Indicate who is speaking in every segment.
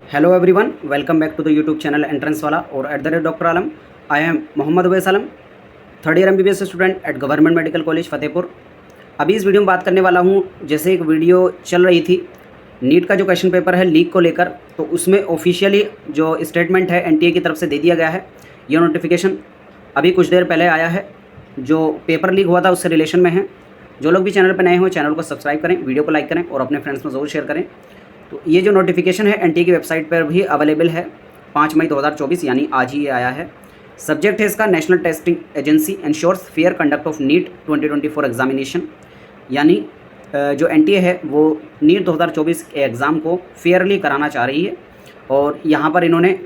Speaker 1: Hello everyone, welcome back to the YouTube channel entrance वाला और @doctor Alam. I am Mohammad Uwais Alam, third year MBBS student at government medical college Fatehpur. अभी इस video में बात करने वाला हूँ, जैसे एक वीडियो चल रही थी नीट का जो क्वेश्चन पेपर है लीक को लेकर, तो उसमें ऑफिशियली जो स्टेटमेंट है NTA की तरफ से दे दिया गया है। ये नोटिफिकेशन अभी कुछ देर पहले आया है, जो पेपर लीक हुआ था उससे रिलेशन में है। जो लोग भी चैनल पर नए हो चैनल को सब्सक्राइब करें, वीडियो को लाइक करें और अपने फ्रेंड्स में ज़रूर शेयर करें। तो ये जो नोटिफिकेशन है NTA की वेबसाइट पर भी अवेलेबल है, 5 मई 2024 यानी आज ही ये आया है। सब्जेक्ट है इसका National Testing Agency ensures fair conduct of NEET 2024 examination, यानी जो NTA है वो नीट 2024 के एग्ज़ाम को फेयरली कराना चाह रही है। और यहाँ पर इन्होंने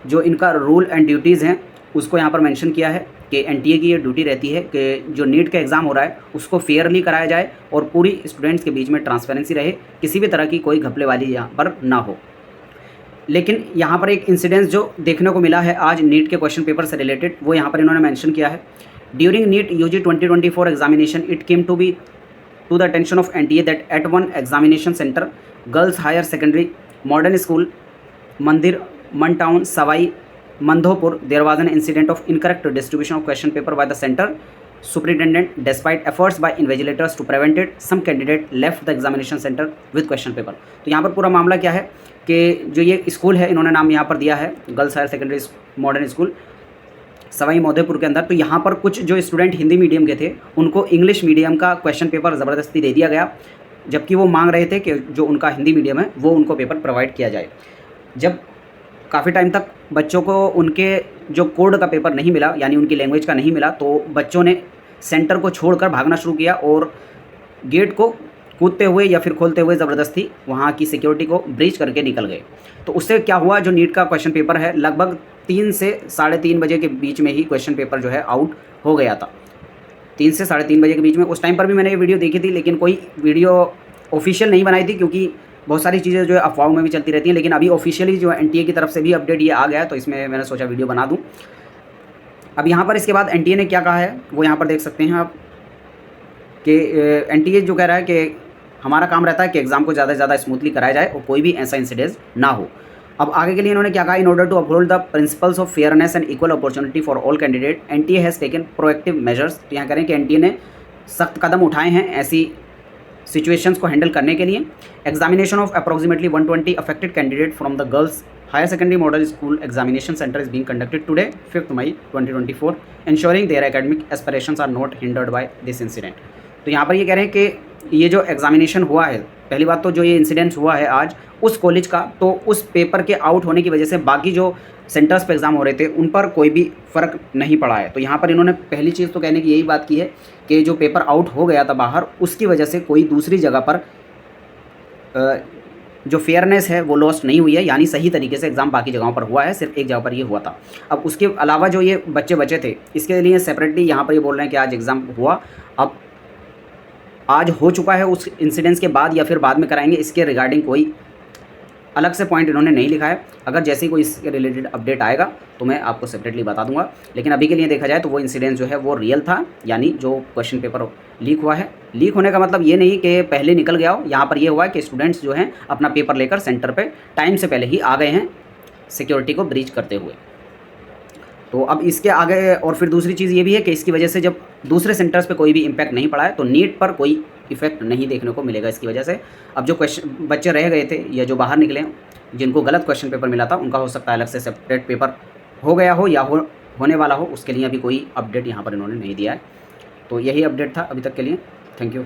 Speaker 1: जो इनका रूल एंड ड्यूटीज़ हैं उसको यहाँ पर मेंशन किया है कि NTA की ये ड्यूटी रहती है कि जो नीट का एग्ज़ाम हो रहा है उसको फेयरली कराया जाए और पूरी स्टूडेंट्स के बीच में ट्रांसपेरेंसी रहे, किसी भी तरह की कोई घपलेवाली यहाँ पर ना हो। लेकिन यहाँ पर एक इंसिडेंस जो देखने को मिला है आज नीट के क्वेश्चन पेपर से रिलेटेड, वो यहाँ पर इन्होंने मेंशन किया है। During NEET UG 2024 examination it came to the attention of NTA that at one examination centre girls higher secondary modern school मंदिर Man town Sawai Mandhopur, there was an incident of incorrect distribution of question paper by the center superintendent. Despite efforts by invigilators to prevent it, some candidate left the examination center with question paper. तो यहाँ पर पूरा मामला क्या है कि जो ये स्कूल है इन्होंने नाम यहाँ पर दिया है girls higher secondary modern school Sawai Madhopur के अंदर। तो यहाँ पर कुछ जो स्टूडेंट हिंदी मीडियम के थे उनको इंग्लिश मीडियम का क्वेश्चन पेपर ज़बरदस्ती दे दिया गया, जबकि वो मांग रहे थे कि जो उनका हिंदी मीडियम है वो उनको पेपर प्रोवाइड किया जाए। जब काफ़ी टाइम तक बच्चों को उनके जो कोड का पेपर नहीं मिला, यानी उनकी लैंग्वेज का नहीं मिला, तो बच्चों ने सेंटर को छोड़कर भागना शुरू किया और गेट को कूदते हुए या फिर खोलते हुए ज़बरदस्ती वहाँ की सिक्योरिटी को ब्रीच करके निकल गए। तो उससे क्या हुआ, जो नीट का क्वेश्चन पेपर है लगभग 3 से 3:30 बजे के बीच में ही क्वेश्चन पेपर जो है आउट हो गया था। 3 से 3:30 बजे के बीच में। उस टाइम पर भी मैंने ये वीडियो देखी थी, लेकिन कोई वीडियो ऑफिशियल नहीं बनाई थी क्योंकि बहुत सारी चीज़ें जो है अफवाहों में भी चलती रहती हैं। लेकिन अभी ऑफिशियली जो NTA की तरफ से भी अपडेट ये आ गया है, तो इसमें मैंने सोचा वीडियो बना दूं। अब यहाँ पर इसके बाद NTA ने क्या कहा है वो यहाँ पर देख सकते हैं आप कि NTA जो कह रहा है कि हमारा काम रहता है कि एग्ज़ाम को ज़्यादा से ज़्यादा स्मूथली कराया जाए और कोई भी ऐसा इंसिडेंस ना हो। अब आगे के लिए इन्होंने क्या कहा, in order to uphold the principles of fairness and equal opportunity for all candidate NTA has taken proactive measures. तो यहाँ करें कि NTA ने सख्त कदम उठाए हैं ऐसी सिचुएशंस को हैंडल करने के लिए। Examination of approximately 120 affected candidate from the girls higher secondary model school examination centre is being conducted today 5 May 2024, ensuring their academic aspirations are not hindered by this incident। तो यहाँ पर ये कह रहे हैं कि ये जो एग्जामिनेशन हुआ है, पहली बात तो जो ये इंसिडेंस हुआ है आज उस कॉलेज का, तो उस पेपर के आउट होने की वजह से बाकी जो सेंटर्स पे एग्ज़ाम हो रहे थे उन पर कोई भी फ़र्क नहीं पड़ा है। तो यहाँ पर इन्होंने पहली चीज़ तो कहने की यही बात की है कि जो पेपर आउट हो गया था बाहर, उसकी वजह से कोई दूसरी जगह पर जो फेयरनेस है वो लॉस्ट नहीं हुई है, यानी सही तरीके से एग्ज़ाम बाकी जगहों पर हुआ है, सिर्फ एक जगह पर ये हुआ था। अब उसके अलावा जो ये बच्चे बचे थे इसके लिए सेपरेटली यहाँ पर ये बोल रहे हैं कि आज एग्ज़ाम हुआ, अब आज हो चुका है उस इंसिडेंस के बाद या फिर बाद में कराएंगे, इसके रिगार्डिंग कोई अलग से पॉइंट इन्होंने नहीं लिखा है। अगर जैसे ही कोई इसके रिलेटेड अपडेट आएगा तो मैं आपको सेपरेटली बता दूंगा। लेकिन अभी के लिए देखा जाए तो वो इंसिडेंस जो है वो रियल था, यानी जो क्वेश्चन पेपर लीक हुआ है, लीक होने का मतलब ये नहीं कि पहले निकल गया हो। यहाँ पर ये हुआ है कि स्टूडेंट्स जो हैं अपना पेपर लेकर सेंटर पर टाइम से पहले ही आ गए हैं सिक्योरिटी को ब्रीच करते हुए। तो अब इसके आगे और फिर दूसरी चीज़ ये भी है कि इसकी वजह से जब दूसरे सेंटर्स पे कोई भी इम्पैक्ट नहीं पड़ा है तो नीट पर कोई इफेक्ट नहीं देखने को मिलेगा इसकी वजह से। अब जो क्वेश्चन बच्चे रह गए थे या जो बाहर निकले जिनको गलत क्वेश्चन पेपर मिला था उनका हो सकता है अलग से सेपरेट पेपर हो गया हो या होने वाला हो, उसके लिए अभी कोई अपडेट यहाँ पर इन्होंने नहीं दिया है। तो यही अपडेट था अभी तक के लिए। Thank you.